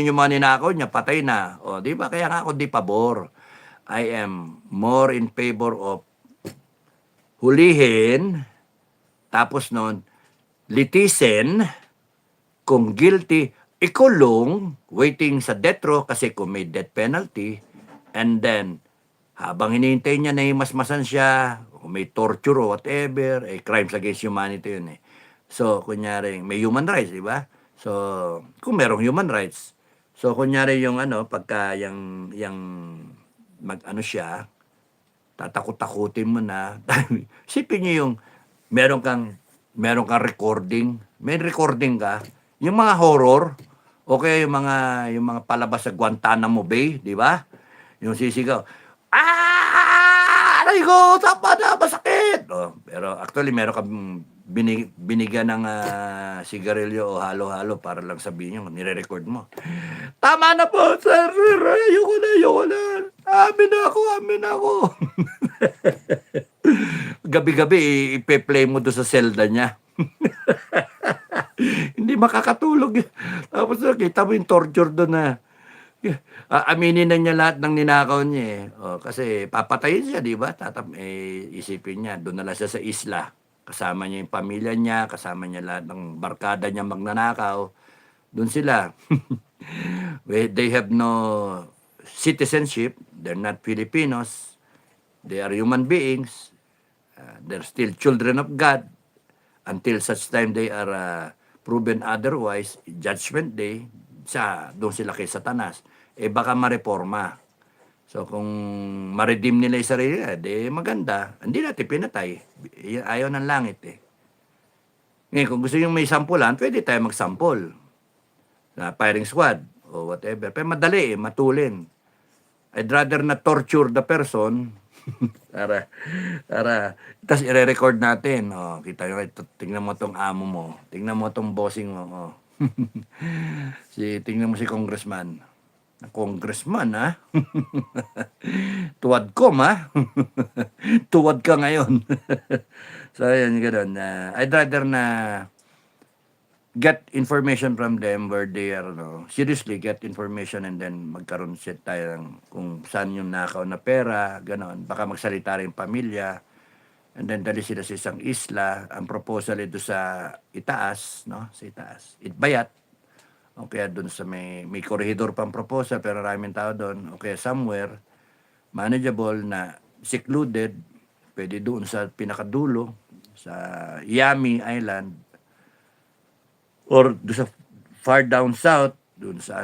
yung mga ninakaw niya, patay na. O, di ba? Kaya nga ako di pabor. I am more in favor of hulihin, tapos nun, litisin, kung guilty, ikulong, waiting sa death row kasi kung may death penalty, and then, habang hinihintay niya na himasmasan siya, kung may torture o whatever, crimes against humanity yun eh. So, kunyari, may human rights, di ba? So, kung merong human rights, so, kunyari yung pagka yung mag-ano siya, tatakot-takutin mo na. Sipin niyo yung meron kang recording, may recording ka, yung mga horror, okay, yung mga palabas sa Guantanamo Bay, di ba? Yung sisigaw, aray ko, tapa na, masakit! Oh, pero actually, meron kang binigyan ng sigarilyo o halo-halo para lang sabihin yung nire-record mo. Tama na po, sir, ayoko na. Amin na ako. Gabi-gabi, ipe-play mo doon sa selda niya. Hindi makakatulog. Tapos kita mo yung torture doon na aminin na niya lahat ng ninakaw niya eh. O, kasi papatayin siya, di ba? Isipin niya, doon na lang siya sa isla. Kasama niya yung pamilya niya, kasama niya lahat ng barkada niya magnanakaw. Doon sila. They have no citizenship. They're not Filipinos. They are human beings. They're still children of God. Until such time they are proven otherwise, judgment day, doon sila kay Satanas. Baka mareforma. So kung ma-redeem nila yung sarili, maganda. Hindi natin pinatay. Ayaw ng langit eh. Ngayon, kung gusto nyo may sampulan, pwede tayo magsampol. Na firing squad o whatever. Pero madali matulin. I'd rather na torture the person para tas i-record natin. Oh, kita nyo, tingnan mo tong amo mo. Tingnan mo tong bossing mo. Oh. Tingnan mo si congressman. Congressman, ha? Tuwad ko, ha? Tuwad ka ngayon. So, ayan, gano'n. I'd rather na get information from them where they are, seriously get information and then magkaroon siya tayo ng kung saan yung nakaw na pera, gano'n. Baka magsalita rin pamilya and then dali sila sa isang isla. Ang proposal ito sa itaas, no? Sa itaas. Itbayat. O kaya doon sa may korehidor pang proposal pero maraming tao doon. O kaya somewhere manageable na secluded, pwede doon sa pinakadulo, sa Yami Island, or doon sa far down south, doon sa